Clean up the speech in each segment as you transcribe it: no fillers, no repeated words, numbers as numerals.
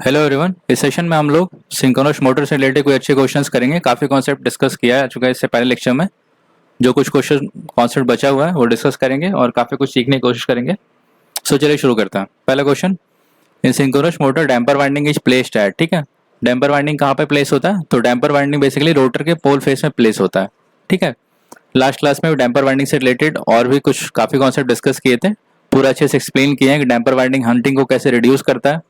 Hello everyone. इस session में हम लोग सिंक्रोनस मोटर से रिलेटेड कोई अच्छे क्वेश्चंस करेंगे। काफ़ी कॉन्सेप्ट डिस्कस किया चुका है इससे पहले लेक्चर में। जो कुछ क्वेश्चन कॉन्सेप्ट बचा हुआ है वो डिस्कस करेंगे और काफ़ी कुछ सीखने की कोशिश करेंगे। सो चलिए शुरू करते हैं। पहला question, in synchronous motor damper winding is placed at. ठीक है, डैम्पर वाइंडिंग कहाँ पे प्लेस होता है? तो डैम्पर वाइंडिंग बेसिकली रोटर के पोल फेस में प्लेस होता है। ठीक है, लास्ट क्लास में डैम्पर वाइंडिंग से रिलेटेड और भी कुछ काफ़ी कॉन्सेप्ट डिस्कस किए थे। पूरा अच्छे से एक्सप्लेन किए हैं कि डैम्पर वाइंडिंग हंटिंग को कैसे रिड्यूस करता है,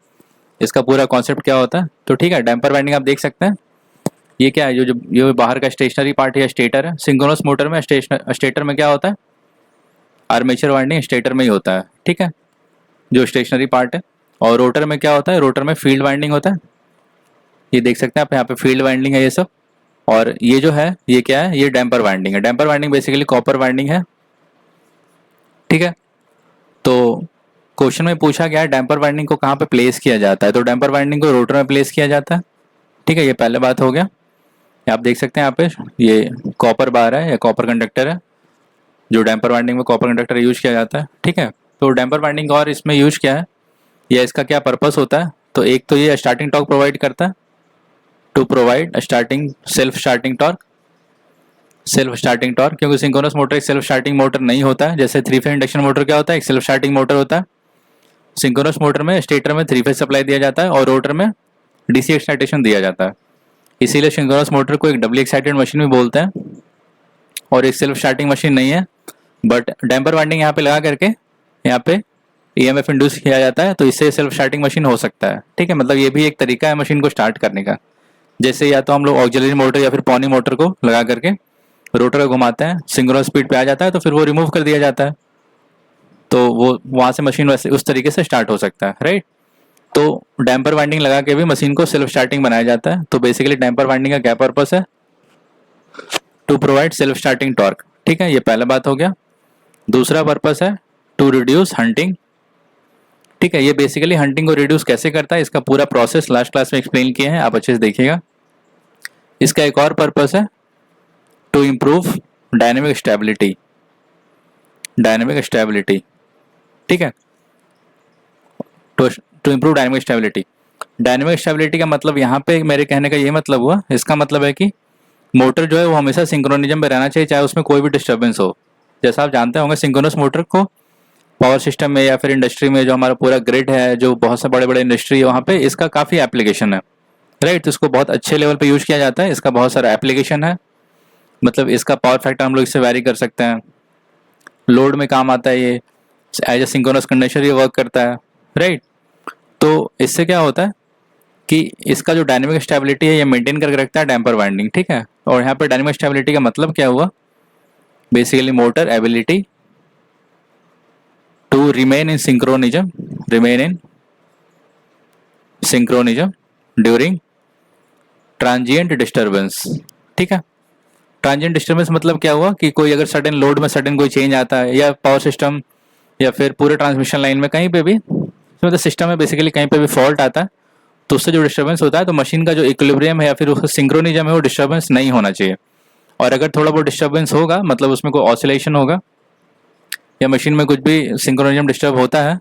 इसका पूरा कॉन्सेप्ट क्या होता है। तो ठीक है, डैम्पर वाइंडिंग आप देख सकते हैं। ये क्या है? जो जो ये बाहर का स्टेशनरी पार्ट है, स्टेटर है। सिंक्रोनस मोटर में स्टेटर में क्या होता है? आर्मेचर वाइंडिंग स्टेटर में ही होता है। ठीक है, जो स्टेशनरी पार्ट है। और रोटर में क्या होता है? रोटर में फील्ड वाइंडिंग होता है। ये देख सकते हैं आप, यहाँ पे फील्ड वाइंडिंग है ये सब। और ये जो है ये क्या है? ये डैम्पर वाइंडिंग है। Damper winding basically copper winding है। ठीक है, तो क्वेश्चन में पूछा गया है डैम्पर वाइंडिंग को कहाँ पे प्लेस किया जाता है। तो डैम्पर वाइंडिंग को रोटर में प्लेस किया जाता है। ठीक है, ये पहले बात हो गया। आप देख सकते हैं यहाँ पे ये कॉपर बार है या कॉपर कंडक्टर है, जो डैम्पर वाइंडिंग में कॉपर कंडक्टर यूज किया जाता है। ठीक है, तो डैम्पर वाइंडिंग और इसमें यूज क्या है या इसका क्या पर्पस होता है? तो एक तो ये स्टार्टिंग टॉर्क प्रोवाइड करता है, to provide starting self starting torque. Self starting torque, क्योंकि सिंक्रोनस मोटर एक सेल्फ स्टार्टिंग मोटर नहीं होता है। जैसे थ्री फेज इंडक्शन मोटर क्या होता है? एक सेल्फ स्टार्टिंग मोटर होता है। सिंक्रोनस मोटर में स्टेटर में थ्री फेज सप्लाई दिया जाता है और रोटर में डीसी एक्साइटेशन दिया जाता है। इसीलिए सिंक्रोनस मोटर को एक डबली एक्साइटेड मशीन भी बोलते हैं और एक सेल्फ स्टार्टिंग मशीन नहीं है। बट डैम्पर वाइंडिंग यहाँ पे लगा करके यहाँ पे ईएमएफ इंड्यूस किया जाता है, तो इससे सेल्फ स्टार्टिंग मशीन हो सकता है। ठीक है, मतलब ये भी एक तरीका है मशीन को स्टार्ट करने का। जैसे या तो हम लोग ऑक्सिलरी मोटर या फिर पॉनी मोटर को लगा करके रोटर को घुमाते हैं, सिंक्रोनस स्पीड पे आ जाता है तो फिर वो रिमूव कर दिया जाता है, तो वो वहाँ से मशीन वैसे उस तरीके से स्टार्ट हो सकता है। राइट, तो डैम्पर वाइंडिंग लगा के भी मशीन को सेल्फ स्टार्टिंग बनाया जाता है। तो बेसिकली डैम्पर वाइंडिंग का क्या पर्पस है? To provide self starting torque. ठीक है, ये पहला बात हो गया। दूसरा पर्पस है टू रिड्यूस हंटिंग। ठीक है, ये बेसिकली हंटिंग को रिड्यूस कैसे करता है, इसका पूरा प्रोसेस लास्ट क्लास में एक्सप्लेन किए हैं, आप अच्छे से देखिएगा। इसका एक और पर्पस है to improve dynamic stability. Dynamic stability, ठीक है, to improve dynamic stability. Dynamic stability का मतलब यहाँ पे मेरे कहने का ये मतलब हुआ, इसका मतलब है कि मोटर जो है वो हमेशा सिंक्रोनिज्म में रहना चाहिए, चाहे उसमें कोई भी डिस्टर्बेंस हो। जैसा आप जानते होंगे सिंक्रोनस मोटर को पावर सिस्टम में या फिर इंडस्ट्री में, जो हमारा पूरा ग्रिड है, जो बहुत से बड़े बड़े इंडस्ट्री है, वहाँ पे इसका काफ़ी एप्लीकेशन है। राइट, तो इसको बहुत अच्छे लेवल पे यूज किया जाता है। इसका बहुत सारा एप्लीकेशन है, मतलब इसका पावर फैक्टर हम लोग इससे वैरी कर सकते हैं। लोड में काम आता है ये, एज ए सिंक्रोनस कंडेंसर ये वर्क करता है। राइट, तो इससे क्या होता है कि इसका जो डायनेमिक स्टेबिलिटी है ये मेंटेन करके रखता है डैम्पर वाइंडिंग। ठीक है, और यहाँ पे डायनेमिक स्टेबिलिटी का मतलब क्या हुआ? Basically motor ability to remain in synchronism during transient disturbance. ठीक है, ट्रांजिएंट डिस्टर्बेंस मतलब क्या हुआ कि कोई अगर सडन लोड में सडन कोई चेंज आता है, या पावर सिस्टम या फिर पूरे ट्रांसमिशन लाइन में कहीं पे भी, मतलब सिस्टम में बेसिकली कहीं पे भी फॉल्ट आता है, तो उससे जो डिस्टर्बेंस होता है, तो मशीन का जो इक्विलिब्रियम है या फिर उसका सिंक्रोनिज्म है वो डिस्टर्बेंस नहीं होना चाहिए। और अगर थोड़ा बहुत डिस्टर्बेंस होगा, मतलब उसमें कोई ऑसिलेशन होगा या मशीन में कुछ भी सिंक्रोनिज्म डिस्टर्ब होता है,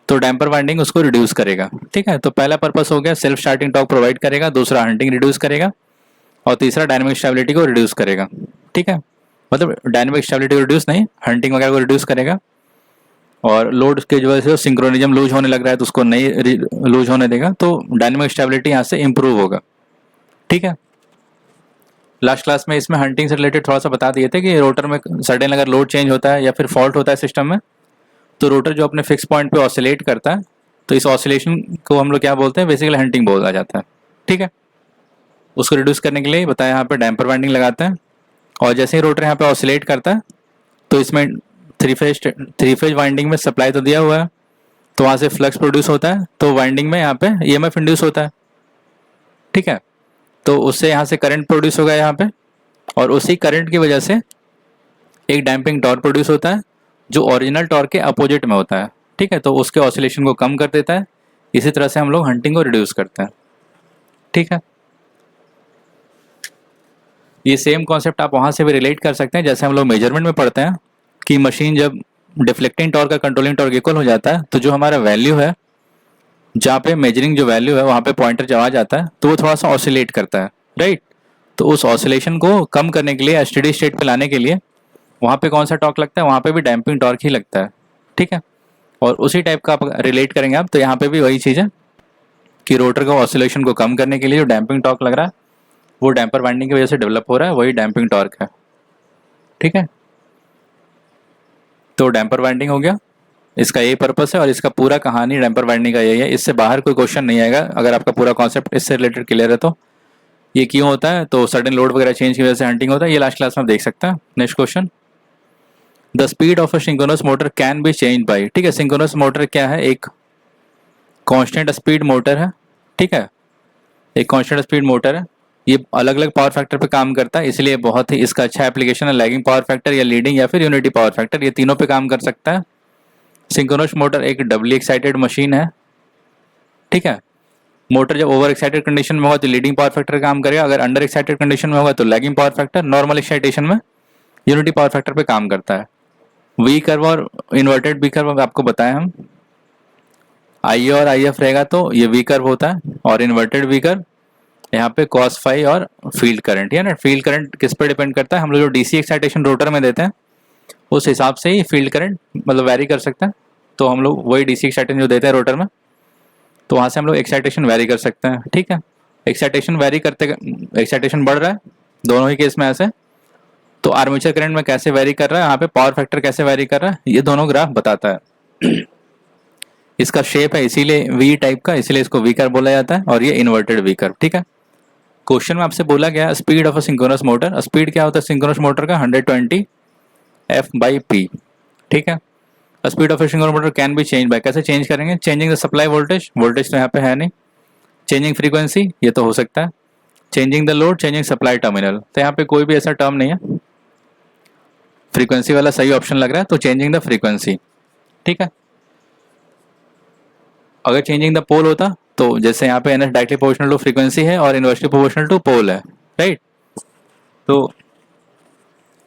तो डैम्पर वाइंडिंग उसको रिड्यूस करेगा। ठीक है, तो पहला पर्पस हो गया सेल्फ स्टार्टिंग टॉर्क प्रोवाइड करेगा, दूसरा हंटिंग रिड्यूस करेगा, और तीसरा डायनेमिक स्टेबिलिटी को रिड्यूस करेगा। ठीक है, मतलब डायनेमिक स्टेबिलिटी को रिड्यूस नहीं, हंटिंग वगैरह को रिड्यूस करेगा। और लोड की वजह से सिंक्रोनिज्म लूज होने लग रहा है तो उसको नहीं लूज होने देगा, तो डायनेमिक स्टेबिलिटी यहाँ से इंप्रूव होगा। ठीक है, लास्ट क्लास में इसमें हंटिंग से रिलेटेड थोड़ा सा बता दिए थे कि रोटर में सडन अगर लोड चेंज होता है या फिर फॉल्ट होता है सिस्टम में, तो रोटर जो अपने फिक्स पॉइंट पे ऑसिलेट करता है, तो इस ऑसिलेशन को हम लोग क्या बोलते हैं? बेसिकली हंटिंग बोला जाता है। ठीक है, उसको रिड्यूस करने के लिए बताया यहाँ पे डैम्पर वाइंडिंग लगाते हैं। और जैसे ही रोटर यहाँ पे ऑसिलेट करता है, तो इसमें थ्री फेज वाइंडिंग में सप्लाई तो दिया हुआ है, तो वहाँ से फ्लक्स प्रोड्यूस होता है, तो वाइंडिंग में यहाँ पे ईएमएफ इंड्यूस होता है। ठीक है, तो उससे यहाँ से करंट प्रोड्यूस होगा यहाँ पे, और उसी करंट की वजह से एक डैम्पिंग टॉर्क प्रोड्यूस होता है, जो ओरिजिनल टॉर्क के अपोजिट में होता है। ठीक है, तो उसके ऑसिलेशन को कम कर देता है। इसी तरह से हम लोग हंटिंग को रिड्यूस करते हैं। ठीक है, ये सेम कॉन्सेप्ट आप वहाँ से भी रिलेट कर सकते हैं, जैसे हम लोग मेजरमेंट में पढ़ते हैं कि मशीन जब डिफ्लेक्टिंग टॉर्क का कंट्रोलिंग टॉर्क इक्वल हो जाता है, तो जो हमारा वैल्यू है जहाँ पे मेजरिंग जो वैल्यू है वहाँ पे पॉइंटर जब आ जाता है तो वो थोड़ा सा ऑसिलेट करता है, राइट। तो उस ऑसिलेशन को कम करने के लिए, स्टेडी स्टेट पे लाने के लिए वहाँ पे कौन सा टॉर्क लगता है, वहाँ पे भी डैम्पिंग टॉर्क ही लगता है, ठीक है। और उसी टाइप का आप रिलेट करेंगे आप, तो यहाँ पे भी वही चीज़ है कि रोटर का ऑसिलेशन को कम करने के लिए जो डैम्पिंग टॉर्क लग रहा है वो डैम्पर वाइंडिंग की वजह से डेवलप हो रहा है, वही डैम्पिंग टॉर्क है, ठीक है। तो डैम्पर वाइंडिंग हो गया, इसका यही पर्पस है और इसका पूरा कहानी डैम्पर वाइंडिंग का यही है। इससे बाहर कोई क्वेश्चन नहीं आएगा अगर आपका पूरा कॉन्सेप्ट इससे रिलेटेड क्लियर है तो। ये क्यों होता है, तो सडन लोड वगैरह चेंज की वजह से हंटिंग होता है, ये लास्ट क्लास में आप देख सकते हैं। Next question, the speed of a synchronous motor can be change by, ठीक है। सिंक्रोनस मोटर क्या है, एक कांस्टेंट स्पीड मोटर है, ठीक है। एक कांस्टेंट स्पीड मोटर है, ये अलग अलग पावर फैक्टर पे काम करता है, इसलिए बहुत ही इसका अच्छा एप्लीकेशन है। लैगिंग पावर फैक्टर या लीडिंग या फिर यूनिटी पावर फैक्टर, ये तीनों पे काम कर सकता है। सिंक्रोनस मोटर एक डबली एक्साइटेड मशीन है, ठीक है। मोटर जब ओवर एक्साइटेड कंडीशन में होगा तो लीडिंग पावर फैक्टर काम करेगा, अगर अंडर एक्साइटेड कंडीशन में होगा तो lagging power factor, normal excitation में यूनिटी पावर फैक्टर पे काम करता है। वी कर्व और इन्वर्टेड वी कर्व आपको बताया हम, आई और आई एफ रहेगा तो ये वी कर्व होता है, और इन्वर्टेड वी कर्व यहाँ पे कॉस फाई और फील्ड करंट, या ना फील्ड करंट किस पे डिपेंड करता है, हम लोग जो डीसी एक्साइटेशन रोटर में देते हैं उस हिसाब से ही फील्ड करंट मतलब वेरी कर सकते हैं। तो हम लोग वही डीसी एक्साइटेशन जो देते हैं रोटर में, तो वहाँ से हम लोग एक्साइटेशन वेरी कर सकते हैं, ठीक है। एक्साइटेशन वेरी करते, एक्साइटेशन बढ़ रहा है दोनों ही केस में ऐसे, तो आर्मेचर करंट में कैसे वेरी कर रहा है, यहाँ पे पावर फैक्टर कैसे वेरी कर रहा है, ये दोनों ग्राफ बताता है। इसका शेप है इसीलिए वी टाइप का, इसीलिए इसको वी कर्व बोला जाता है, और ये इन्वर्टेड वी कर्व, ठीक है। क्वेश्चन में आपसे बोला गया speed of a synchronous motor, speed क्या होता है सिंक्रोनस मोटर का, 120 एफ बाई पी, ठीक है। Speed of a synchronous motor can be change bye, कैसे चेंज करेंगे, changing the supply voltage, voltage तो यहाँ पे है नहीं, चेंजिंग फ्रीक्वेंसी ये तो हो सकता है, changing the load, changing supply terminal, तो यहाँ पे कोई भी ऐसा टर्म नहीं है, फ्रीक्वेंसी वाला सही ऑप्शन लग रहा है, तो चेंजिंग द फ्रीक्वेंसी, ठीक है। अगर चेंजिंग द पोल होता तो जैसे यहाँ पे N S directly proportional to frequency है और इनवर्सली प्रोपोर्शनल टू पोल है, राइट। तो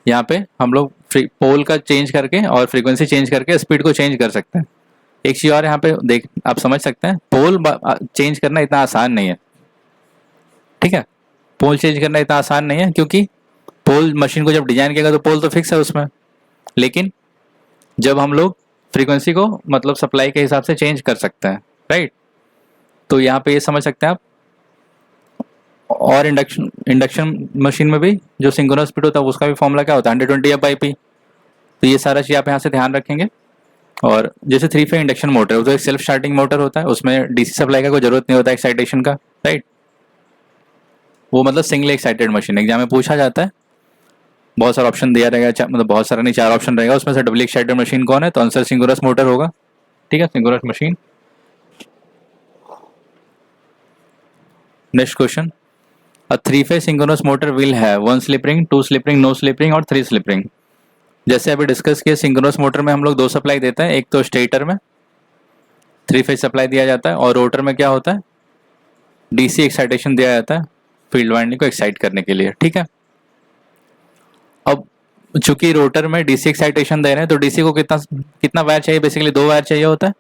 यहाँ पे हम लोग पोल का चेंज करके और फ्रीक्वेंसी चेंज करके स्पीड को चेंज कर सकते हैं। एक चीज और यहाँ पे देख आप समझ सकते हैं, पोल चेंज करना इतना आसान नहीं है, ठीक है। पोल चेंज करना इतना आसान नहीं है क्योंकि पोल मशीन को जब डिजाइन किया तो पोल तो फिक्स है उसमें, लेकिन जब हम लोग फ्रीक्वेंसी को मतलब सप्लाई के हिसाब से चेंज कर सकते हैं, राइट। तो यहाँ पे ये समझ सकते हैं आप। और इंडक्शन इंडक्शन मशीन में भी जो सिंक्रोनस स्पीड होता है उसका भी फॉर्मूला क्या होता है, 120 एफ बाई पी। तो ये सारा चीज़ आप यहाँ से ध्यान रखेंगे। और जैसे 3 फेज इंडक्शन मोटर तो एक सेल्फ स्टार्टिंग मोटर होता है, उसमें डीसी सप्लाई का कोई जरूरत नहीं होता एक्साइटेशन का, राइट। वो मतलब सिंगल एक्साइटेड मशीन, एग्जाम में पूछा जाता है, बहुत सारा ऑप्शन दिया रहेगा, मतलब बहुत सारा नहीं 4 ऑप्शन रहेगा, उसमें से डबल एक्साइटेड मशीन कौन है, तो आंसर सिंक्रोनस मोटर होगा, ठीक है, synchronous machine. Next question, a 3 phase synchronous motor will have 1 slip ring, 2 slip ring, no slip ring और 3 स्लिप रिंग। जैसे अभी डिस्कस किए सिंक्रोनस मोटर में हम लोग 2 सप्लाई देते हैं, एक तो स्टेटर में 3 फेज सप्लाई दिया जाता है और रोटर में क्या होता है डीसी एक्साइटेशन दिया जाता है फील्ड वाइंडिंग को एक्साइट करने के लिए, ठीक है। अब चूंकि रोटर में डीसी एक्साइटेशन दे रहे हैं तो डीसी को कितना कितना वायर चाहिए, बेसिकली 2 वायर चाहिए होता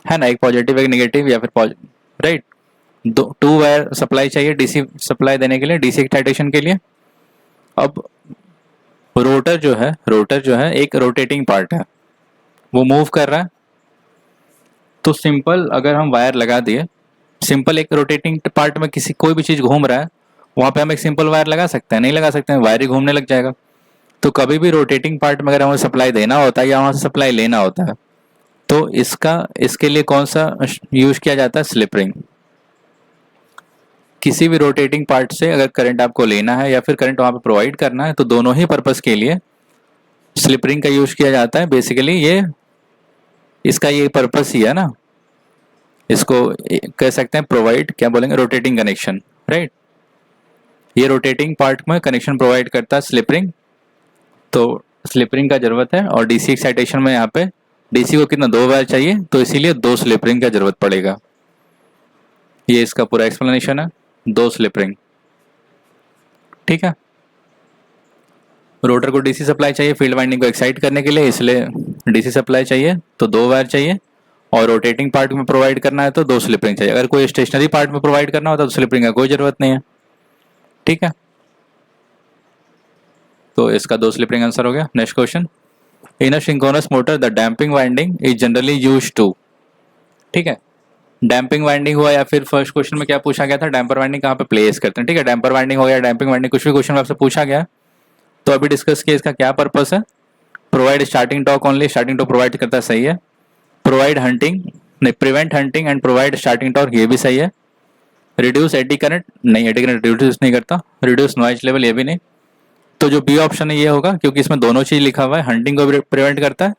है ना, एक पॉजिटिव एक नेगेटिव या फिर राइट, 2 वायर सप्लाई चाहिए डीसी सप्लाई देने के लिए, डीसी एक्साइटेशन के लिए। अब रोटर जो है एक रोटेटिंग पार्ट है, वो मूव कर रहा है, तो सिंपल अगर हम वायर लगा दिए, सिंपल एक रोटेटिंग पार्ट में किसी कोई भी चीज़ घूम रहा है वहाँ पे हम एक सिंपल वायर लगा सकते हैं, नहीं लगा सकते हैं, वायर ही घूमने लग जाएगा। तो कभी भी रोटेटिंग पार्ट में अगर हमें सप्लाई देना होता है या वहाँ से सप्लाई लेना होता है तो इसके लिए कौन सा यूज किया जाता है, स्लिप रिंग। किसी भी रोटेटिंग पार्ट से अगर करंट आपको लेना है या फिर करंट वहाँ पे प्रोवाइड करना है तो दोनों ही पर्पस के लिए स्लिप रिंग का यूज किया जाता है। बेसिकली ये इसका ये पर्पस ही है ना, इसको कह सकते हैं प्रोवाइड, क्या बोलेंगे, रोटेटिंग कनेक्शन, राइट। ये रोटेटिंग पार्ट में कनेक्शन प्रोवाइड करता है स्लिप रिंग, तो स्लिप रिंग का जरूरत है। और डीसी एक्साइटेशन में यहाँ पे डीसी को कितना 2 वायर चाहिए, तो इसीलिए 2 स्लिप रिंग का जरूरत पड़ेगा। ये इसका पूरा एक्सप्लेनेशन है, 2 स्लिप रिंग, ठीक है। रोटर को डीसी सप्लाई चाहिए फील्ड वाइंडिंग को एक्साइट करने के लिए, इसलिए डीसी सप्लाई चाहिए तो 2 वायर चाहिए, और रोटेटिंग पार्ट में प्रोवाइड करना है तो 2 स्लिप रिंग चाहिए। अगर कोई स्टेशनरी पार्ट में प्रोवाइड करना होता तो स्लिप रिंग का कोई जरूरत नहीं है। ठीक है, तो इसका 2 स्लिप रिंग आंसर हो गया। Next question, in a synchronous motor the damping winding is generally used to. ठीक है, डैम्पिंग वाइंडिंग हुआ या फिर फर्स्ट क्वेश्चन में क्या पूछा गया था, डैम्पर वाइंडिंग कहाँ पे प्लेस करते हैं। ठीक है, डैम्पर वाइंडिंग हो गया, डैम्पिंग वाइंडिंग, कुछ भी क्वेश्चन आपसे पूछा गया तो अभी डिस्कस किया इसका क्या पर्पस है। Provide starting torque only, starting torque provide करता है, सही है। प्रोवाइड हंटिंग नहीं, prevent hunting and provide starting torque, ये भी सही है। रिड्यूस एडी करंट नहीं, एडी करंट रिड्यूस नहीं करता। रिड्यूस नॉइज लेवल, ये भी नहीं। तो जो बी ऑप्शन है ये होगा, क्योंकि इसमें दोनों चीज लिखा हुआ है, हंटिंग को भी प्रिवेंट करता है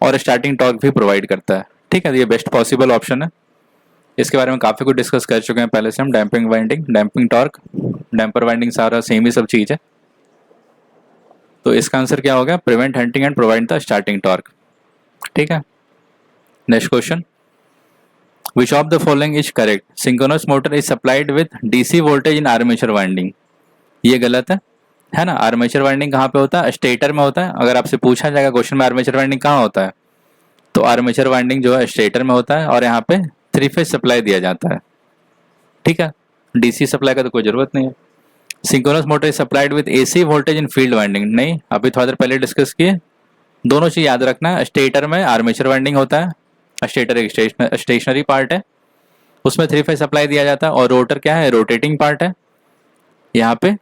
और स्टार्टिंग टॉर्क भी प्रोवाइड करता है। ठीक है, ये बेस्ट पॉसिबल ऑप्शन है। इसके बारे में काफी कुछ डिस्कस कर चुके हैं पहले से हम, damping winding, damping torque, damper winding, सारा सेम ही सब चीज है। तो इसका आंसर क्या होगा, prevent hunting and provide the starting torque. ठीक है, next question, which of the following is correct, synchronous motor is supplied with DC voltage in armature winding. ये गलत है ना। आर्मेचर वाइंडिंग कहाँ पे होता है, स्टेटर में होता है। अगर आपसे पूछा जाएगा क्वेश्चन में आर्मेचर वाइंडिंग कहाँ होता है, तो आर्मेचर वाइंडिंग जो है स्टेटर में होता है और यहाँ पे 3 फेज सप्लाई दिया जाता है। ठीक है, डीसी सप्लाई का तो कोई जरूरत नहीं है। Synchronous motor is supplied with AC voltage in field winding, नहीं, अभी थोड़ा देर पहले डिस्कस किए। दोनों चीज याद रखना है, स्टेटर में आर्मेचर वाइंडिंग होता है, स्टेटर एक स्टेशनरी पार्ट है, उसमें 3 फेज सप्लाई दिया जाता है, और रोटर क्या है, रोटेटिंग पार्ट है, यहाँ पे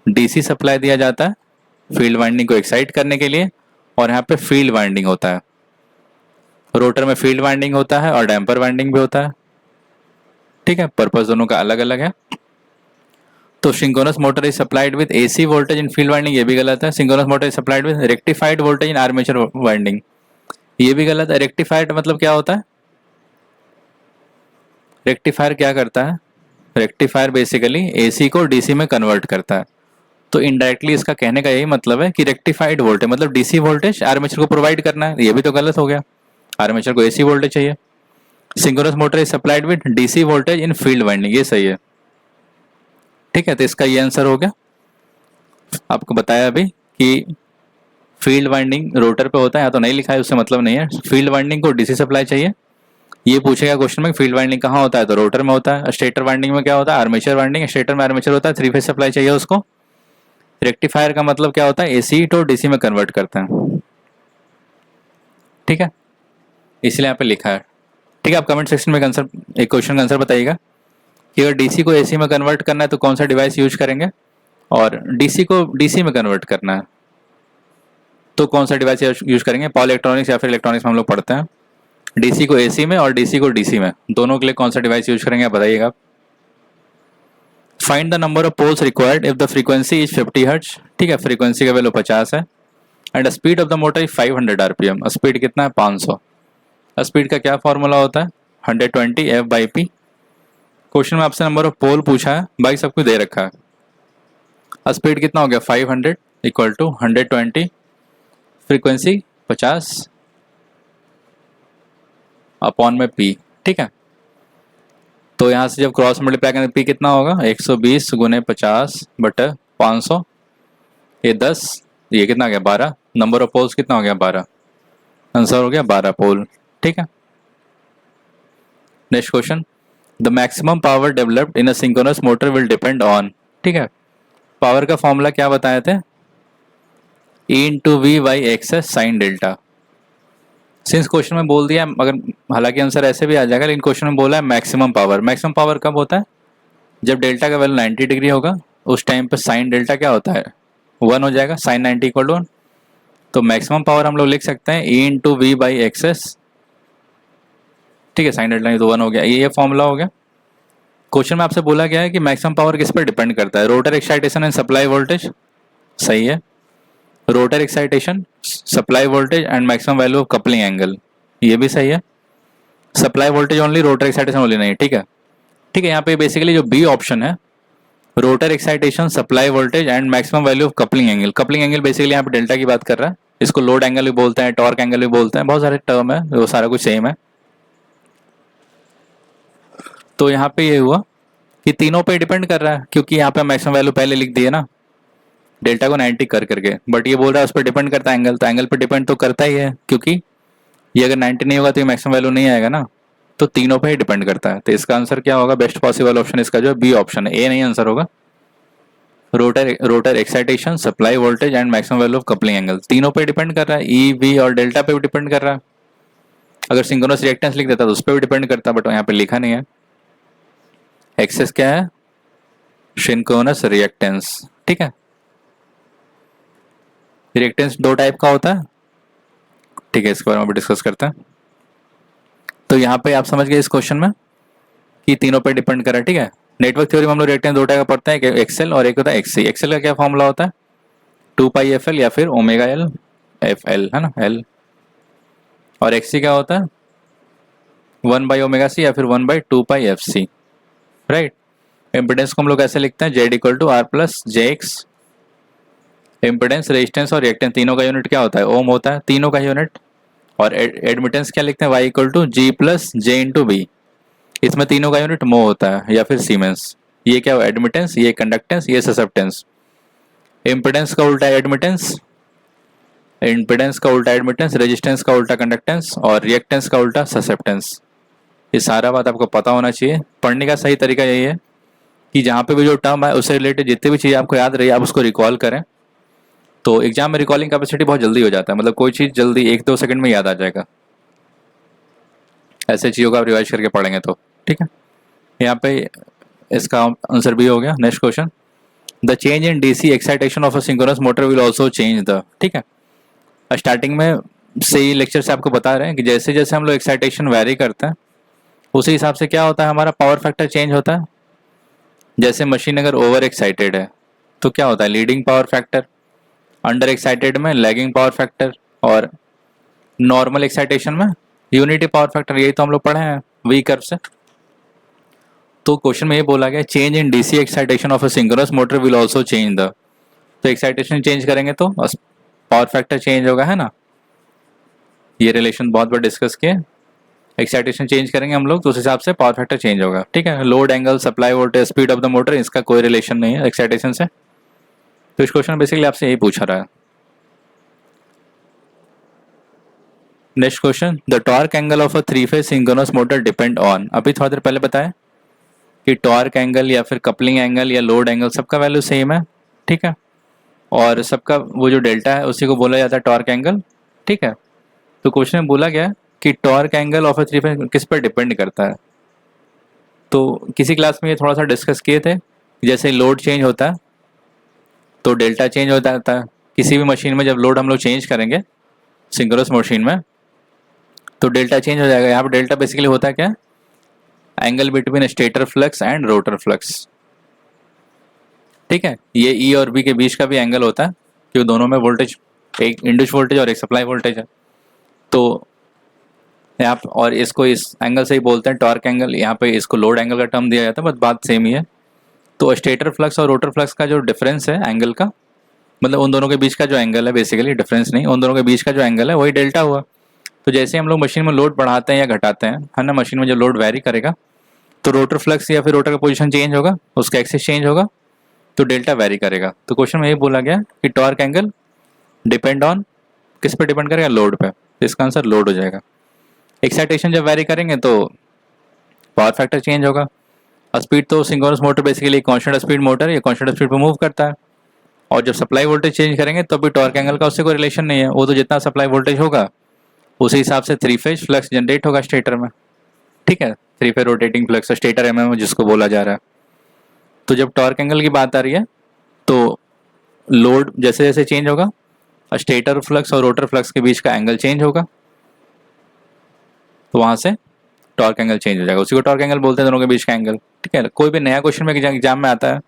डीसी सप्लाई दिया जाता है फील्ड वाइंडिंग को एक्साइट करने के लिए, और यहाँ पे फील्ड वाइंडिंग होता है। रोटर में फील्ड वाइंडिंग होता है और डैम्पर वाइंडिंग भी होता है। ठीक है, पर्पस दोनों का अलग अलग है। तो synchronous motor is supplied with AC voltage in field winding, ये भी गलत है। Synchronous motor is supplied with rectified voltage in armature winding, ये भी गलत है। रेक्टिफाइड मतलब क्या होता है, रेक्टिफायर क्या करता है, रेक्टिफायर बेसिकली एसी को डीसी में कन्वर्ट करता है। तो इनडायरेक्टली इसका कहने का यही मतलब है कि रेक्टिफाइड वोल्टेज मतलब डीसी वोल्टेज आर्मेचर को प्रोवाइड करना है, ये भी तो गलत हो गया। आर्मेचर को एसी वोल्टेज चाहिए। Synchronous motor is supplied with DC voltage in field winding, ये सही है। ठीक है, तो इसका ये आंसर हो गया। आपको बताया अभी कि फील्ड वाइंडिंग रोटर पे होता है, या तो नहीं लिखा है उससे मतलब नहीं है। फील्ड वाइंडिंग को डीसी सप्लाई चाहिए। ये पूछेगा क्वेश्चन में फील्ड वाइंडिंग कहाँ होता है, तो रोटर में होता है। स्टेटर वाइंडिंग में क्या होता है, आर्मेचर वाइंडिंग, स्टेटर में आर्मेचर होता है, 3 फेज सप्लाई चाहिए उसको। रेक्टिफायर का मतलब क्या होता है, एसी तो डीसी में कन्वर्ट करते हैं। ठीक है, इसलिए यहाँ पे लिखा है। ठीक है, आप कमेंट सेक्शन में आंसर, एक क्वेश्चन का आंसर बताइएगा कि अगर डीसी को एसी में कन्वर्ट करना है तो कौन सा डिवाइस यूज करेंगे, और डीसी को डीसी में कन्वर्ट करना है तो कौन सा डिवाइस यूज करेंगे। पॉवर इलेक्ट्रॉनिक्स या फिर इलेक्ट्रॉनिक्स में हम लोग पढ़ते हैं। डीसी को एसी में और डीसी को डीसी में, दोनों के लिए कौन सा डिवाइस यूज करेंगे, बताइएगा। Find the number of poles required if the frequency is 50 hertz. ठीक है, फ्रीक्वेंसी का वैल्यू 50 है and speed of the motor is 500 RPM. Speed कितना है, 500। स्पीड का क्या फॉर्मूला होता है, 120 F/P। क्वेश्चन में आपसे नंबर ऑफ पोल पूछा है, बाकी सब कुछ दे रखा है। स्पीड कितना हो गया, 500 इक्वल टू 120, फ्रीक्वेंसी 50 अपॉन में P। ठीक है, तो यहाँ से जब क्रॉस मल्टीप्लाई करें P कितना होगा, 120 गुने 50/500, ये 10, ये कितना आ गया 12। नंबर ऑफ पोल्स कितना हो गया, 12। आंसर हो गया 12 पोल। ठीक है, next question, the maximum power developed in a synchronous motor will depend on. ठीक है, पावर का फॉर्मूला क्या बताए थे, E/V/XS sine delta. Since question में बोल दिया, अगर हालांकि आंसर ऐसे भी आ जाएगा, लेकिन क्वेश्चन में बोला है मैक्सिमम पावर। मैक्सिमम पावर कब होता है, जब डेल्टा का वैल्यू 90 डिग्री होगा, उस टाइम पे साइन डेल्टा क्या होता है, 1 हो जाएगा, साइन 90 इक्वल टू 1। तो मैक्सिमम पावर हम लोग लिख सकते हैं E/V/XS। ठीक है, साइन डेल्टा तो 1 हो गया, ये फॉर्मूला हो गया। क्वेश्चन में आपसे बोला गया है कि मैक्सिमम पावर किस पर डिपेंड करता है, rotor excitation and supply voltage, सही है। Rotor excitation, supply voltage and maximum value of coupling angle, ये भी सही है। Supply voltage only, rotor excitation only नहीं। ठीक है, ठीक है, यहाँ पे बेसिकली जो बी ऑप्शन है, rotor excitation, supply voltage and maximum value of coupling angle. Coupling angle basically यहाँ पे डेल्टा की बात कर रहा है, इसको लोड एंगल भी बोलते हैं, टॉर्क एंगल भी बोलते हैं, बहुत सारे टर्म है, वो सारा कुछ सेम है। तो यहाँ पे ये हुआ कि तीनों पे डिपेंड कर रहा है, क्योंकि यहाँ पे मैक्सिमम वैल्यू पहले लिख दिए ना, डेल्टा को 90 कर करके, बट ये बोल रहा है उस पर डिपेंड करता है एंगल, तो एंगल पे डिपेंड तो करता ही है, क्योंकि ये अगर 90 नहीं होगा तो ये मैक्सिमम वैल्यू नहीं आएगा ना, तो तीनों पे ही डिपेंड करता है। तो इसका आंसर क्या होगा, बेस्ट पॉसिबल ऑप्शन इसका जो बी ऑप्शन है, ए नहीं आंसर होगा। Rotor excitation, supply voltage and maximum value of coupling angle, तीनों पे डिपेंड कर रहा है, ई वी और डेल्टा पे भी डिपेंड कर रहा है। अगर सिंक्रोनस रिएक्टेंस लिख देता तो उस पर भी डिपेंड करता, बट यहाँ पे लिखा नहीं है। एक्सेस क्या है, सिंक्रोनस रिएक्टेंस, ठीक है। रिएक्टेंस दो टाइप का होता है, ठीक है, इसके बारे में भी डिस्कस करते हैं। तो यहाँ पे आप समझ गए इस क्वेश्चन में कि तीनों पे डिपेंड कर रहा है, ठीक है। नेटवर्क थ्योरी में हम लोग रिएक्टेंस दो टाइप का पढ़ते हैं, एक एक्सएल और एक होता है एक्ससी। एक्सएल का क्या फॉर्मूला होता है, 2πfl या फिर ओमेगा एल एफ एल, है ना, एल। और एक्ससी क्या होता है, 1/ωc या फिर 1/2πfc, राइट। इम्पिडेंस को हम लोग ऐसे लिखते हैं, Z = R+jx। इम्पिडेंस, रेजिस्टेंस और रिएक्टेंस तीनों का यूनिट क्या होता है, ओम होता है, तीनों का यूनिट। और एडमिटेंस क्या लिखते हैं, Y = G+J/B। इसमें तीनों का यूनिट मो होता है या फिर सीमेंस। ये क्या है, एडमिटेंस, ये कंडक्टेंस, ये ससेप्टेंस। इम्पिडेंस का उल्टा एडमिटेंस, इम्पिडेंस का उल्टा एडमिटेंस, रेजिस्टेंस का उल्टा कंडक्टेंस और रिएक्टेंस का उल्टा ससेप्टेंस। ये सारा बात आपको पता होना चाहिए। पढ़ने का सही तरीका यही है कि जहाँ पे भी जो टर्म है उससे रिलेटेड जितनी भी चीज़ें आपको याद रही आप उसको रिकॉल करें, तो एग्जाम में रिकॉलिंग कैपेसिटी बहुत जल्दी हो जाता है, मतलब कोई चीज़ जल्दी 1-2 सेकंड में याद आ जाएगा, ऐसे चीज़ों का आप रिवाइज करके पढ़ेंगे तो, ठीक है। यहाँ पे इसका आंसर भी हो गया। Next question, the change in DC excitation of a synchronous motor will also change the, ठीक है। स्टार्टिंग में से ही लेक्चर से आपको बता रहे हैं कि जैसे जैसे हम लोग एक्साइटेशन वैरी करते हैं उसी हिसाब से क्या होता है, हमारा पावर फैक्टर चेंज होता है। जैसे मशीन अगर ओवर एक्साइटेड है तो क्या होता है, leading power factor, under excited में लैगिंग पावर फैक्टर, और नॉर्मल एक्साइटेशन में यूनिटी पावर फैक्टर। यही तो हम लोग पढ़े हैं वी कर्व से। तो क्वेश्चन में ये बोला गया, change in DC excitation of a synchronous motor will also change the, तो एक्साइटेशन चेंज करेंगे तो पावर फैक्टर चेंज होगा, है ना। ये रिलेशन बहुत बार डिस्कस किए, एक्साइटेशन चेंज करेंगे हम लोग तो उस हिसाब से पावर फैक्टर चेंज होगा, ठीक है। Load angle, supply voltage, speed of the motor, इसका कोई रिलेशन नहीं है एक्साइटेशन से। तो इस क्वेश्चन बेसिकली आपसे यही पूछा रहा है। Next question, the torque angle of a three phase synchronous motor depend on, अभी थोड़ा देर पहले बताया कि टॉर्क एंगल या फिर कपलिंग एंगल या लोड एंगल सबका वैल्यू सेम है, ठीक है। और सबका वो जो डेल्टा है उसी को बोला जाता है टॉर्क एंगल, ठीक है। तो क्वेश्चन में बोला गया कि टॉर्क एंगल ऑफ अ 3-फेज किस पर डिपेंड करता है। तो किसी क्लास में ये थोड़ा सा डिस्कस किए थे, जैसे लोड चेंज होता है तो डेल्टा चेंज हो जाता है। किसी भी मशीन में जब लोड हम लोग चेंज करेंगे सिंक्रोनस मशीन में तो डेल्टा चेंज हो जाएगा। यहाँ पर डेल्टा बेसिकली होता है क्या, angle between stator flux and rotor flux, ठीक है। ये ई और बी के बीच का भी एंगल होता है क्योंकि दोनों में वोल्टेज, एक इंड्यूस वोल्टेज और एक सप्लाई वोल्टेज है। तो यहाँ और इसको इस एंगल से ही बोलते हैं टॉर्क एंगल, यहाँ पे इसको लोड एंगल का टर्म दिया जाता है, बस बात सेम ही है। तो स्टेटर फ्लक्स और रोटर फ्लक्स का जो डिफरेंस है एंगल का, मतलब उन दोनों के बीच का जो एंगल है, बेसिकली डिफरेंस नहीं, उन दोनों के बीच का जो एंगल है वही डेल्टा हुआ। तो जैसे हम लोग मशीन में लोड बढ़ाते हैं या घटाते हैं, है ना, मशीन में जब लोड वेरी करेगा तो रोटर फ्लक्स या फिर रोटर का पोजीशन चेंज होगा, उसका एक्सिस चेंज होगा, तो डेल्टा वेरी करेगा। तो क्वेश्चन में ये बोला गया कि टॉर्क एंगल डिपेंड ऑन, किस पे डिपेंड करेगा, लोड पे। तो इसका आंसर लोड हो जाएगा। एक्साइटेशन जब वेरी करेंगे तो पावर फैक्टर चेंज होगा। स्पीड तो synchronous motor basically constant speed motor, ये कांस्टेंट स्पीड पे मूव करता है। और जब सप्लाई वोल्टेज चेंज करेंगे तो भी टॉर्क एंगल का उससे कोई रिलेशन नहीं है, वो तो जितना सप्लाई वोल्टेज होगा उसी हिसाब से 3-फेज फ्लक्स जनरेट होगा स्टेटर में, ठीक है। 3-फेज रोटेटिंग फ्लक्स, स्टेटर एमएम जिसको बोला जा रहा है। तो जब टॉर्क एंगल की बात आ रही है तो लोड जैसे जैसे चेंज होगा स्टेटर फ्लक्स और रोटर फ्लक्स के बीच का एंगल चेंज होगा, तो वहां से टॉर्क एंगल चेंज हो जाएगा, उसी को टॉर्क एंगल बोलते हैं दोनों के बीच का एंगल, ठीक है। कोई भी नया क्वेश्चन में एग्जाम में आता है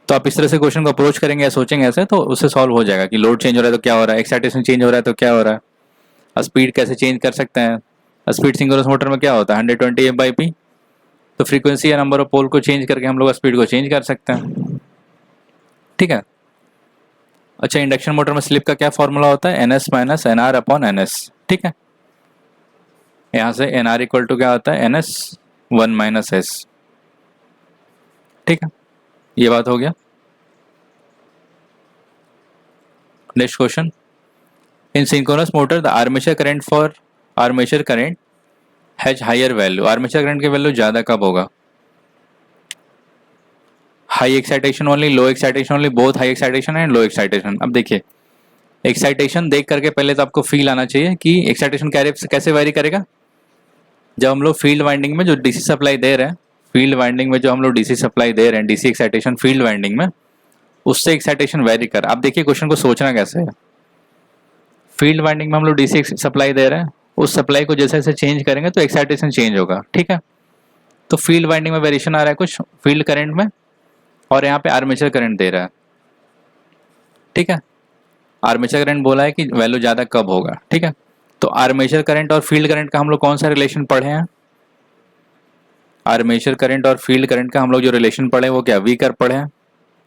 तो आप इस तरह से क्वेश्चन को अप्रोच करेंगे या सोचेंगे ऐसे, तो उससे सॉल्व हो जाएगा कि लोड चेंज हो रहा है तो क्या हो रहा है, एक्साइटेशन चेंज हो रहा है तो क्या हो रहा है, स्पीड कैसे चेंज कर सकते हैं। स्पीड सिंक्रोनस मोटर में क्या होता है, 120 F/P। तो फ्रीक्वेंसी या नंबर ऑफ पोल को चेंज करके हम लोग स्पीड को चेंज कर सकते हैं, ठीक है। अच्छा, इंडक्शन मोटर में स्लिप का क्या फॉर्मूला होता है, NS - NR/NS, ठीक है। यहाँ से NR = क्या होता है, NS 1 - S, ठीक है। ये बात हो गया। Next question, in synchronous motor the armature current for armature current has higher value, armature current की वैल्यू ज़्यादा कब होगा? High excitation only, low excitation only, both high excitation and low excitation. अब देखिए एक्साइटेशन देख करके पहले तो आपको फील आना चाहिए कि एक्साइटेशन कैसे वेरी करेगा। जब हम लोग फील्ड वाइंडिंग में जो डीसी सप्लाई दे रहे हैं, फील्ड वाइंडिंग में जो हम लोग डीसी सप्लाई दे रहे हैं, डीसी एक्साइटेशन फील्ड वाइंडिंग में, उससे एक्साइटेशन वेरी कर। आप देखिए क्वेश्चन को सोचना कैसे है। फील्ड वाइंडिंग में हम लोग डीसी सप्लाई दे रहे हैं, उस सप्लाई को जैसे जैसे चेंज करेंगे तो एक्साइटेशन चेंज होगा, ठीक है। तो फील्ड वाइंडिंग में वेरिएशन आ रहा है कुछ फील्ड करंट में, और यहाँ पे आर्मेचर करंट दे रहा है, ठीक है। आर्मेचर करंट बोला है कि वैल्यू ज़्यादा कब होगा, ठीक है। तो आर्मेचर करंट और फील्ड करंट का हम लोग कौन सा रिलेशन पढ़े हैं? आर्मेचर करंट और फील्ड करंट का हम लोग जो रिलेशन पढ़े वो क्या, वी कर्व पढ़े हैं,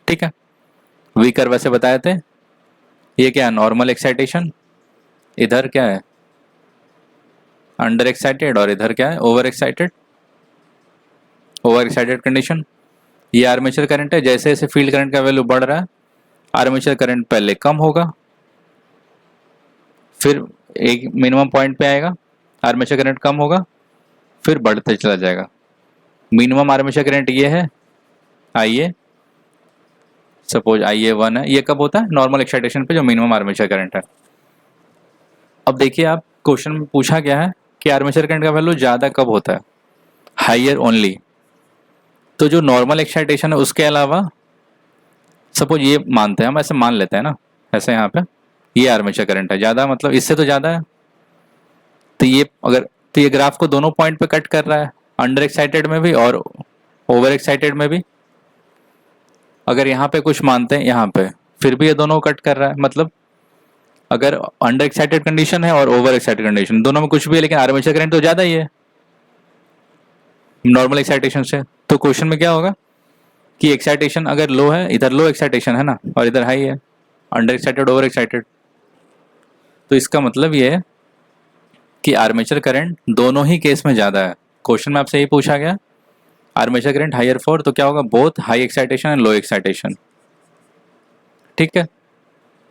ठीक है। वी कर्व वैसे बताए थे, ये क्या है, नॉर्मल एक्साइटेशन, इधर क्या है अंडर एक्साइटेड, और इधर क्या है over excited, over excited condition. ये आर्मेचर करंट है, जैसे जैसे फील्ड करंट का वैल्यू बढ़ रहा है आर्मेचर करंट पहले कम होगा, फिर एक मिनिमम पॉइंट पे आएगा, आर्मेचर करंट कम होगा, फिर बढ़ते चला जाएगा। मिनिमम आर्मेचर करंट ये है आइए, सपोज आइए 1 है, ये कब होता है, नॉर्मल एक्साइटेशन पे जो मिनिमम आर्मेचर करंट है। अब देखिए आप क्वेश्चन में पूछा गया है कि आर्मेचर करंट का वैल्यू ज़्यादा कब होता है, हाइयर ओनली। तो जो नॉर्मल एक्साइटेशन है उसके अलावा, सपोज ये मानते हैं हम, ऐसे मान लेते हैं ना, ऐसे यहाँ पे ये आर्मेचर करंट है ज़्यादा, मतलब इससे तो ज़्यादा है। तो ये अगर, तो ये ग्राफ को दोनों पॉइंट पे कट कर रहा है, अंडर एक्साइटेड में भी और ओवर एक्साइटेड में भी। अगर यहाँ पे कुछ मानते हैं यहाँ पे, फिर भी ये दोनों कट कर रहा है, मतलब अगर अंडर एक्साइटेड कंडीशन है और ओवर एक्साइटेड कंडीशन, दोनों में कुछ भी है, लेकिन आर्मेचर करंट तो ज़्यादा ही है नॉर्मल एक्साइटेशन से। तो क्वेश्चन में क्या होगा कि एक्साइटेशन अगर लो है, इधर लो एक्साइटेशन है ना, और इधर हाई है, अंडर एक्साइटेड ओवर एक्साइटेड, तो इसका मतलब ये है कि आर्मेचर करंट दोनों ही केस में ज़्यादा है। क्वेश्चन में आपसे यही पूछा गया आर्मेचर करंट हायर फॉर, तो क्या होगा, both high excitation and low excitation, ठीक है।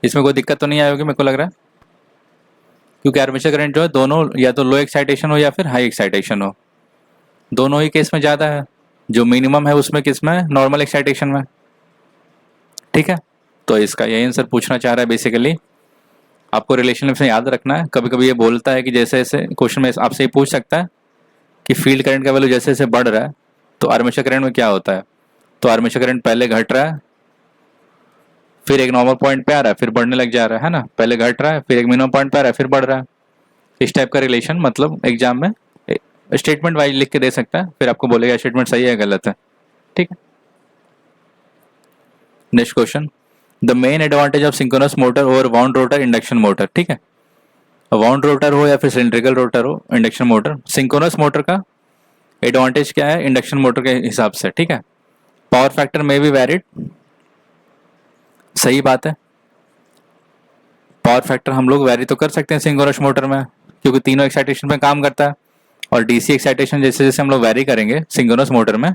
इसमें कोई दिक्कत तो नहीं आई होगी मेरे को लग रहा है, क्योंकि आर्मेचर करंट जो है दोनों या तो लो एक्साइटेशन हो या फिर हाई एक्साइटेशन हो, दोनों ही केस में ज़्यादा है। जो मिनिमम है उसमें किस में, नॉर्मल एक्साइटेशन में, ठीक है। तो इसका यही आंसर पूछना चाह रहा है बेसिकली। आपको रिलेशनशिप से याद रखना है, कभी कभी ये बोलता है कि जैसे जैसे क्वेश्चन में आपसे ये पूछ सकता है कि फील्ड करंट का वैल्यू जैसे जैसे बढ़ रहा है तो आर्मेचर करंट में क्या होता है। तो आर्मेचर करंट पहले घट रहा है, फिर एक नॉर्मल पॉइंट पे आ रहा है, फिर बढ़ने लग जा रहा है ना, पहले घट रहा है, फिर एक मिनिमम पॉइंट पे आ रहा है, फिर बढ़ रहा है। इस टाइप का रिलेशन मतलब एग्जाम में स्टेटमेंट वाइज लिख के दे सकता है, फिर आपको बोलेगा स्टेटमेंट सही है गलत है, ठीक है। Next question, the main advantage of synchronous motor over wound rotor induction motor, ठीक है। वाउंड रोटर हो या फिर सिलिंड्रिकल रोटर हो, इंडक्शन मोटर, सिंक्रोनस मोटर का एडवांटेज क्या है इंडक्शन मोटर के हिसाब से, ठीक है। पावर फैक्टर में भी वैरिड, सही बात है। पावर फैक्टर हम लोग वैरी तो कर सकते हैं सिंक्रोनस मोटर में, क्योंकि तीनों एक्साइटेशन में काम करता है, और डीसी एक्साइटेशन जैसे जैसे हम लोग वैरी करेंगे सिंक्रोनस मोटर में,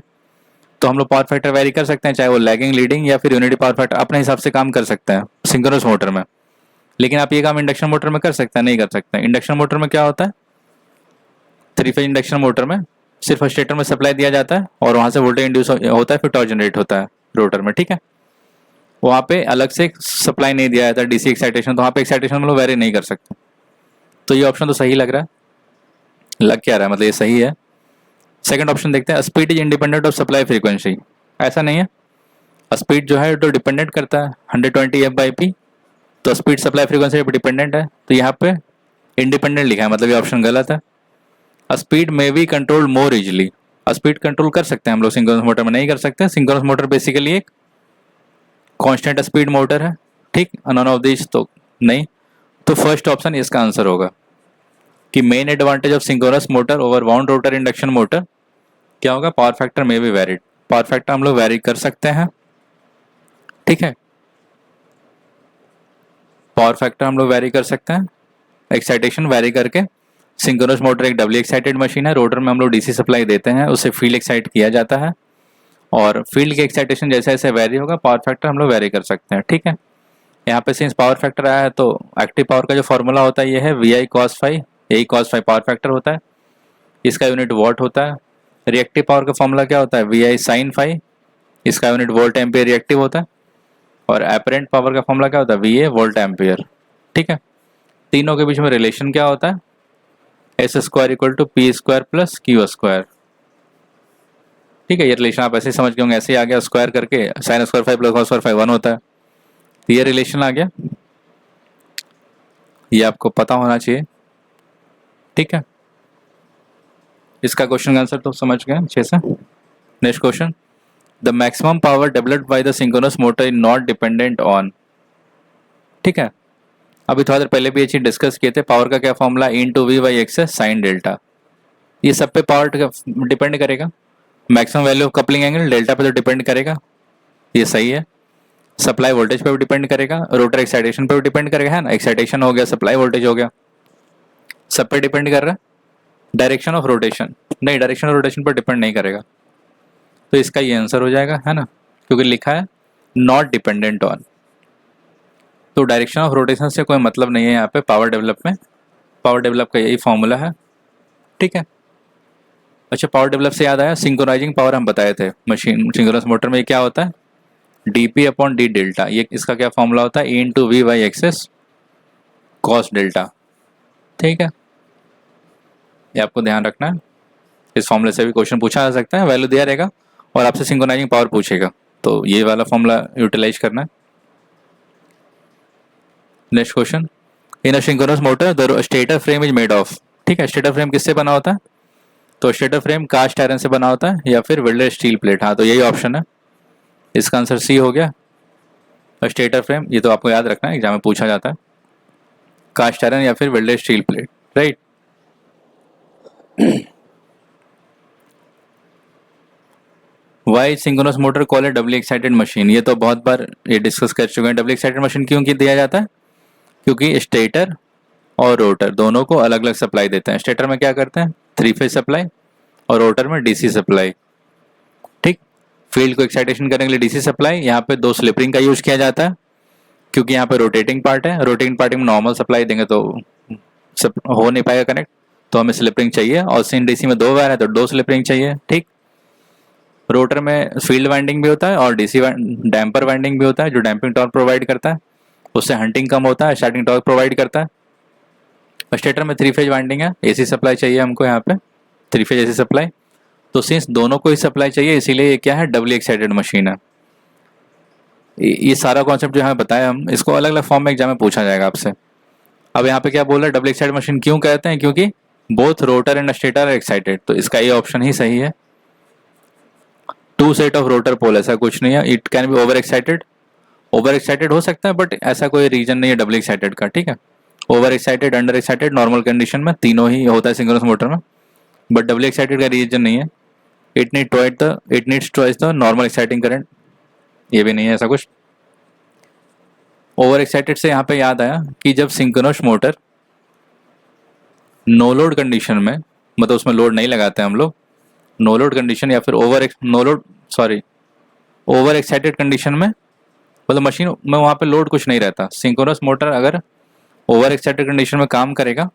तो हम लोग पावर फैक्टर वैरी कर सकते हैं, चाहे वो लैगिंग, लीडिंग या फिर यूनिटी पावर फैक्टर अपने हिसाब से काम कर सकते हैं सिंक्रोनस मोटर में। लेकिन आप ये काम इंडक्शन मोटर में कर सकते हैं, नहीं कर सकते हैं। इंडक्शन मोटर में क्या होता है, 3 फेज इंडक्शन मोटर में सिर्फ स्टेटर में सप्लाई दिया जाता है और वहाँ से वोल्टेज इंड्यूस होता है, फिर टॉर्क जनरेट होता है रोटर में, ठीक है। वहाँ पे अलग से सप्लाई नहीं दिया जाता डीसी एक्साइटेशन, तो वहाँ पे एक्साइटेशन हम लोग वैरी नहीं कर सकते। तो ये ऑप्शन तो सही लग रहा है, लग क्या रहा है, मतलब ये सही है। सेकंड ऑप्शन देखते हैं, speed is independent of supply frequency, ऐसा नहीं है। स्पीड जो है तो डिपेंडेंट करता है 120 F/P, तो स्पीड सप्लाई फ्रीक्वेंसी पर डिपेंडेंट है, तो यहाँ पे इंडिपेंडेंट लिखा है, मतलब ये ऑप्शन गलत है। स्पीड में be control more easily, speed control कर सकते हैं हम लोग, सिंक्रोनस मोटर में नहीं कर सकते। सिंक्रोनस मोटर बेसिकली एक कांस्टेंट स्पीड मोटर है, ठीक, नन ऑफ दिस तो नहीं। तो फर्स्ट ऑप्शन इसका आंसर होगा कि main advantage of synchronous motor over wound rotor induction motor क्या होगा, पावर फैक्टर में भी वैरिड, पावर फैक्टर हम लोग वैरी कर सकते हैं, ठीक है। पावर फैक्टर हम लोग वैरी कर सकते हैं, एक्साइटेशन वैरी करके। सिंक्रोनस मोटर एक डबली एक्साइटेड मशीन है, रोटर में हम लोग डीसी सप्लाई देते हैं, उससे फील्ड एक्साइट किया जाता है, और फील्ड के एक्साइटेशन जैसे जैसे वैरी होगा पावर फैक्टर हम लोग वैरी कर सकते हैं, ठीक है। यहाँ पे सिंस पावर फैक्टर आया है तो एक्टिव पावर का जो फॉर्मूला होता है ये है VI cos phi यही cos फाई पावर फैक्टर होता है, इसका यूनिट वॉट होता है। रिएक्टिव पावर का फॉर्मूला क्या होता है, वी आई साइन फाई, इसका यूनिट वोल्ट एम्पियर रिएक्टिव होता है। और एपरेंट पावर का फॉर्मूला क्या होता है, वी ए वोल्ट एम्पियर। ठीक है, तीनों के बीच में रिलेशन क्या होता है, S square equal to P square plus Q square. ठीक है, ये रिलेशन आप ऐसे ही समझ गए होंगे, ऐसे ही आ गया, स्क्वायर करके sine square five plus cos square five 1 होता है, तो ये रिलेशन आ गया, ये आपको पता होना चाहिए। ठीक है, इसका क्वेश्चन का आंसर तो समझ गए अच्छे से। Next question, the maximum power developed by the synchronous motor is not dependent on. ठीक है, अभी थोड़ा देर पहले भी ये चीज डिस्कस किए थे, पावर का क्या formula, into V by X sine delta. ये सब पे पावर डिपेंड करेगा, maximum value of coupling angle delta पे तो डिपेंड करेगा, ये सही है। सप्लाई वोल्टेज पे भी डिपेंड करेगा, रोटर एक्साइटेशन पे भी डिपेंड करेगा, है ना, एक्साइटेशन हो गया, सप्लाई वोल्टेज हो गया, सब पे डिपेंड कर रहा है। डायरेक्शन ऑफ रोटेशन नहीं, डायरेक्शन ऑफ रोटेशन पर डिपेंड नहीं करेगा, तो इसका ये आंसर हो जाएगा, है ना, क्योंकि लिखा है नॉट डिपेंडेंट ऑन, तो डायरेक्शन ऑफ रोटेशन से कोई मतलब नहीं है यहाँ पे पावर डेवलप में। पावर डेवलप का यही फॉर्मूला है। ठीक है, अच्छा, पावर डेवलप से याद आया, सिंक्रोनाइजिंग पावर हम बताए थे मशीन सिंक्रोनस मोटर में क्या होता है, dp अपॉन डी डेल्टा, ये इसका क्या फॉर्मूला होता है, into V by X s cos delta. ठीक है, ये आपको ध्यान रखना है, इस फॉर्मूले से भी क्वेश्चन पूछा जा सकता है, वैल्यू दिया रहेगा और आपसे सिंक्रोनाइजिंग पावर पूछेगा, तो ये वाला फॉर्मूला यूटिलाइज करना है। Next question, in a synchronous motor the stator frame is made of. ठीक है, स्टेटर फ्रेम किससे बना होता है, तो स्टेटर फ्रेम कास्ट आयरन से बना होता है या फिर वेल्डेड स्टील प्लेट, हाँ तो यही ऑप्शन है, इसका आंसर सी हो गया। स्टेटर फ्रेम ये तो आपको याद रखना है, एग्जाम में पूछा जाता है, कास्ट आयरन या फिर welded steel plate, right. Why synchronous motor call है डबली एक्साइटेड मशीन, ये तो बहुत बार ये डिस्कस कर चुके हैं। डबली एक्साइटेड मशीन क्यों दिया जाता है, क्योंकि स्टेटर और रोटर दोनों को अलग अलग सप्लाई देते हैं। स्टेटर में क्या करते हैं, 3 फेज सप्लाई, और रोटर में डीसी सप्लाई। ठीक, फील्ड को एक्साइटेशन करने के लिए डीसी सप्लाई, यहाँ पे 2 स्लिप रिंग का यूज किया जाता है, क्योंकि यहाँ पे रोटेटिंग पार्ट है, रोटेटिंग पार्ट में नॉर्मल सप्लाई देंगे तो हो नहीं पाएगा कनेक्ट, तो हमें स्लिप रिंग चाहिए, और सिन डीसी में 2 वायर है तो 2 स्लिप रिंग चाहिए। ठीक, रोटर में फील्ड वाइंडिंग भी होता है और डीसी डैम्पर वाइंडिंग भी होता है, जो डैम्पिंग टॉर्क प्रोवाइड करता है, उससे हंटिंग कम होता है, स्टार्टिंग टॉर्क प्रोवाइड करता है। स्टेटर में 3 फेज वाइंडिंग है, एसी सप्लाई चाहिए हमको यहाँ पे, 3 फेज एसी सप्लाई, तो सिंस दोनों को ही सप्लाई चाहिए इसीलिए ये क्या है, डबली एक्साइटेड मशीन है। ये सारा कॉन्सेप्ट जो हमें बताया, हम इसको अलग अलग फॉर्म में एग्जाम में पूछा जाएगा आपसे। अब यहाँ पे क्या बोल रहा है, डबल एक्साइटेड मशीन क्यों कहते हैं, क्योंकि both rotor and stator are excited, तो इसका ये ऑप्शन ही सही है। 2 सेट ऑफ रोटर पोल, ऐसा कुछ नहीं है, it can be over excited हो सकता है, बट ऐसा कोई रीजन नहीं है डबल एक्साइटेड का। ठीक है, over excited, under excited, normal condition में तीनों ही होता है सिंक्रोनस मोटर में, बट डबल एक्साइटेड का रीजन नहीं है। It needs twice the normal exciting current, ये भी नहीं है ऐसा कुछ। ओवर एक्साइटेड से यहाँ पे याद आया कि जब synchronous motor no load condition में, मतलब उसमें लोड नहीं लगाते हम लोग, नो लोड कंडीशन या फिर ओवर एक्साइटेड कंडीशन में, मतलब मशीन में वहाँ पे लोड कुछ नहीं रहता। सिंक्रोनस मोटर अगर ओवर एक्साइटेड कंडीशन में काम करेगा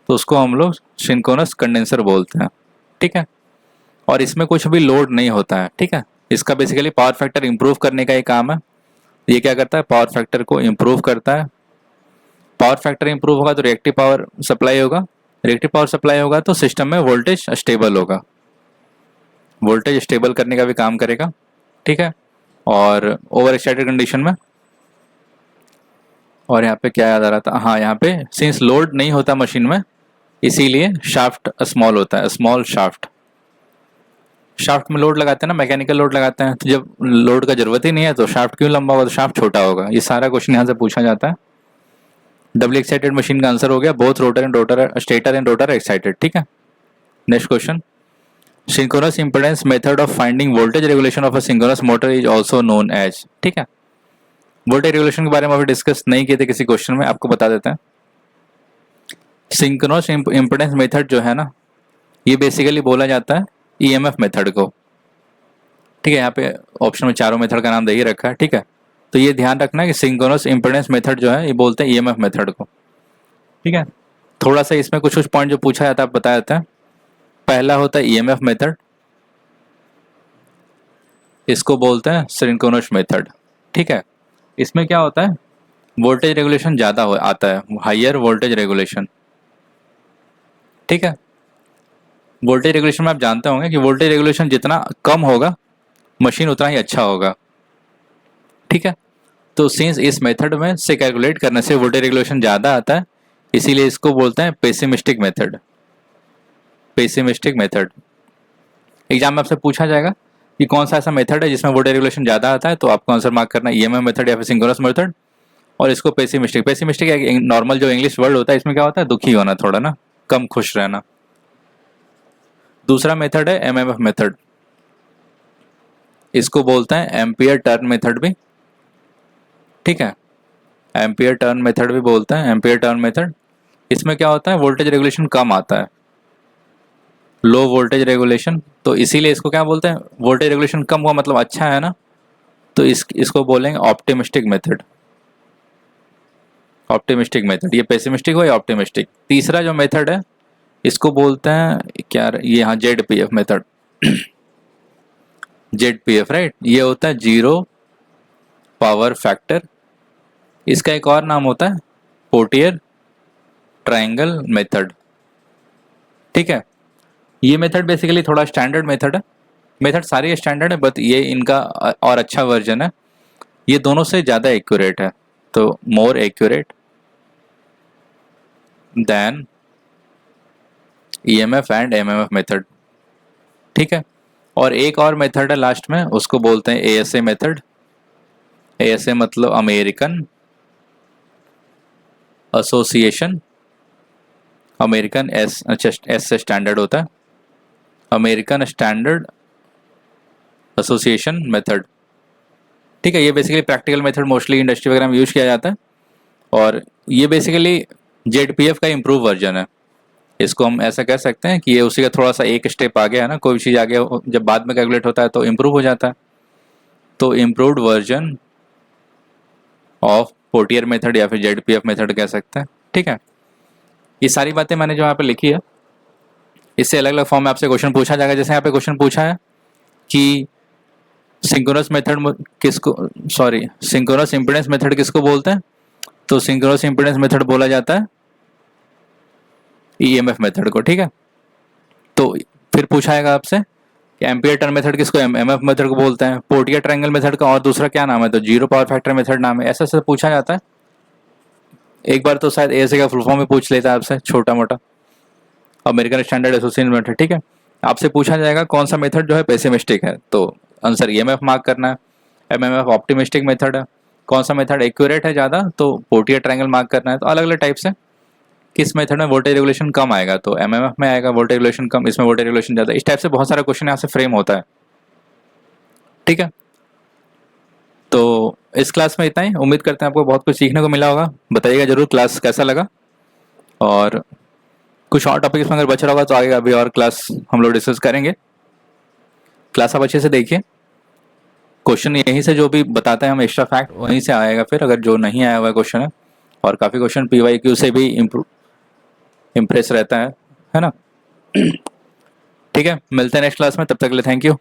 तो उसको हम लोग सिंक्रोनस कंडेंसर बोलते हैं। ठीक है, और इसमें कुछ भी लोड नहीं होता है। ठीक है, इसका बेसिकली पावर फैक्टर इंप्रूव करने का ही काम है। ये क्या करता है, पावर फैक्टर को इंप्रूव करता है। पावर फैक्टर इंप्रूव होगा तो रिएक्टिव पावर सप्लाई होगा, रिएक्टिव पावर सप्लाई होगा तो सिस्टम में वोल्टेज स्टेबल होगा, वोल्टेज स्टेबल करने का भी काम करेगा। ठीक है, और ओवर एक्साइटेड कंडीशन में, और यहाँ पे क्या याद आ रहा था, हाँ यहाँ पे सिंस लोड नहीं होता मशीन में इसीलिए शाफ्ट स्मॉल होता है, स्मॉल शाफ्ट में लोड लगाते हैं ना, मैकेनिकल लोड लगाते हैं, तो जब लोड का जरूरत ही नहीं है तो शाफ्ट क्यों लंबा होगा, तो शाफ्ट छोटा होगा। ये सारा क्वेश्चन यहाँ से पूछा जाता है। डबल एक्साइटेड मशीन का आंसर हो गया both stator and rotor excited. ठीक है, next question, synchronous impedance method of finding voltage regulation of a synchronous motor is also known as. ठीक है, वोल्टेज रेगुलेशन के बारे में अभी डिस्कस नहीं किए थे किसी क्वेश्चन में, आपको बता देते हैं। सिंक्रोनस इंपेडेंस मेथड जो है ना, ये बेसिकली बोला जाता है ईएमएफ मेथड को। ठीक है, यहाँ पे ऑप्शन में चारों मेथड का नाम दे ही रखा है। ठीक है, तो ये ध्यान रखना है कि सिंक्रोनस इंपेडेंस मेथड जो है ये बोलते हैं ईएमएफ मेथड को। ठीक है, थोड़ा सा इसमें कुछ कुछ पॉइंट जो पूछा जाता है बताया जाता है। पहला होता है ईएमएफ मेथड, इसको बोलते हैं सिंक्रोनस मेथड। ठीक है, इसमें क्या होता है, वोल्टेज रेगुलेशन ज़्यादा हो आता है, हाइयर वोल्टेज रेगुलेशन। ठीक है, वोल्टेज रेगुलेशन में आप जानते होंगे कि वोल्टेज रेगुलेशन जितना कम होगा मशीन उतना ही अच्छा होगा। ठीक है, तो सिंस इस मेथड में से कैलकुलेट करने से वोल्टेज रेगुलेशन ज़्यादा आता है, इसीलिए इसको बोलते हैं pessimistic method. Pessimistic method exam में आपसे पूछा जाएगा कि कौन सा ऐसा मेथड है जिसमें वोल्टेज रेगुलेशन ज़्यादा आता है, तो आपको आंसर मार्क करना है ईएमएफ मेथड या फिर सिंक्रोनस मेथड। और इसको पेसिमिस्टिक, पेसिमिस्टिक एक नॉर्मल जो इंग्लिश वर्ड होता है, इसमें क्या होता है, दुखी होना थोड़ा ना, कम खुश रहना। दूसरा मेथड है एमएमएफ मेथड, इसको बोलते हैं एम्पियर टर्न मेथड भी। ठीक है, एम्पियर टर्न मेथड भी बोलते हैं, एम्पियर टर्न मेथड। इसमें क्या होता है, वोल्टेज रेगुलेशन कम आता है, लो वोल्टेज रेगुलेशन, तो इसीलिए इसको क्या बोलते हैं, वोल्टेज रेगुलेशन कम हुआ मतलब अच्छा है ना, तो इसको बोलेंगे ऑप्टिमिस्टिक मेथड। ऑप्टिमिस्टिक मेथड, ये पेसिमिस्टिक हो या ऑप्टिमिस्टिक। तीसरा जो मेथड है इसको बोलते हैं क्या, ये हाँ जेडपीएफ मेथड। जेडपीएफ राइट, ये होता है जीरो पावर फैक्टर। इसका एक और नाम होता है पोर्टियर ट्रायंगल मेथड। ठीक है, ये मेथड बेसिकली थोड़ा स्टैंडर्ड मेथड है, मेथड सारी स्टैंडर्ड है, बट ये इनका और अच्छा वर्जन है, ये दोनों से ज़्यादा एक्यूरेट है, तो more accurate then EMF and MMF method. ठीक है, और एक और मेथड है लास्ट में, उसको बोलते हैं एएसए मेथड। एएसए मतलब अमेरिकन एसोसिएशन, अमेरिकन एस, अच्छा एस से स्टैंडर्ड होता है, अमेरिकन स्टैंडर्ड एसोसिएशन मेथड। ठीक है, ये basically practical method mostly industry वगैरह में यूज किया जाता है, और ये बेसिकली जेडपीएफ का इम्प्रूव वर्जन है। इसको हम ऐसा कह सकते हैं कि ये उसी का थोड़ा सा एक स्टेप आगे है ना, कोई भी चीज़ आगे जब बाद में कैलकुलेट होता है तो इम्प्रूव हो जाता है, तो इम्प्रूव्ड वर्जन ऑफ पोर्टियर मेथड या फिर जेडपीएफ मेथड कह सकते हैं। ठीक है, ये सारी बातें मैंने जो यहाँ पे लिखी है, इससे अलग अलग फॉर्म में आपसे क्वेश्चन पूछा जाएगा। जैसे यहाँ पे क्वेश्चन पूछा है कि सिंक्रोनस मेथड किसको, सॉरी सिंक्रोनस इम्पीडेंस मेथड किसको बोलते हैं, तो सिंक्रोनस इम्पीडेंस मेथड बोला जाता है ईएमएफ मेथड को। ठीक है, तो फिर पूछा जाएगा आपसे कि एम्पियर टर्न मेथड किसको एमएफ मेथड को बोलते हैं, पोर्टियर ट्रायंगल मेथड का और दूसरा क्या नाम है, तो जीरो पावर फैक्टर मेथड नाम है। ऐसा ऐसा पूछा जाता है, एक बार तो शायद एएसए का फुल फॉर्म में पूछ लेता है आपसे छोटा मोटा, अमेरिकन स्टैंडर्ड एसोसिएशन मेथड। ठीक है, आपसे पूछा जाएगा कौन सा मेथड जो है पेसिमिस्टिक है, तो आंसर ईएमएफ मार्क करना है। एमएमएफ ऑप्टिमिस्टिक मेथड है, कौन सा मेथड एक्यूरेट है ज़्यादा, तो पोर्टियर ट्रायंगल मार्क करना है। तो अलग अलग टाइप से किस मेथड में वोल्टेज रेगुलेशन कम आएगा, तो एमएमएफ में आएगा वोल्टेज रेगुलेशन कम, इसमें वोल्टेज रेगुलेशन ज़्यादा। इस टाइप से बहुत सारा क्वेश्चन यहाँ से फ्रेम होता है। ठीक है, तो इस क्लास में इतना ही, उम्मीद करते हैं आपको बहुत कुछ सीखने को मिला होगा। बताइएगा जरूर क्लास कैसा लगा, और कुछ और टॉपिक इसमें अगर बच रहा होगा तो आगे अभी और क्लास हम लोग डिस्कस करेंगे। क्लास आप अच्छे से देखिए, क्वेश्चन यहीं से जो भी बताते हैं हम एक्स्ट्रा फैक्ट वहीं से आएगा, फिर अगर जो नहीं आया हुआ क्वेश्चन है, और काफ़ी क्वेश्चन पीवाईक्यू से भी इम्प्रेस रहता है ना। ठीक है, मिलते हैं नेक्स्ट क्लास में, तब तक के लिए थैंक यू।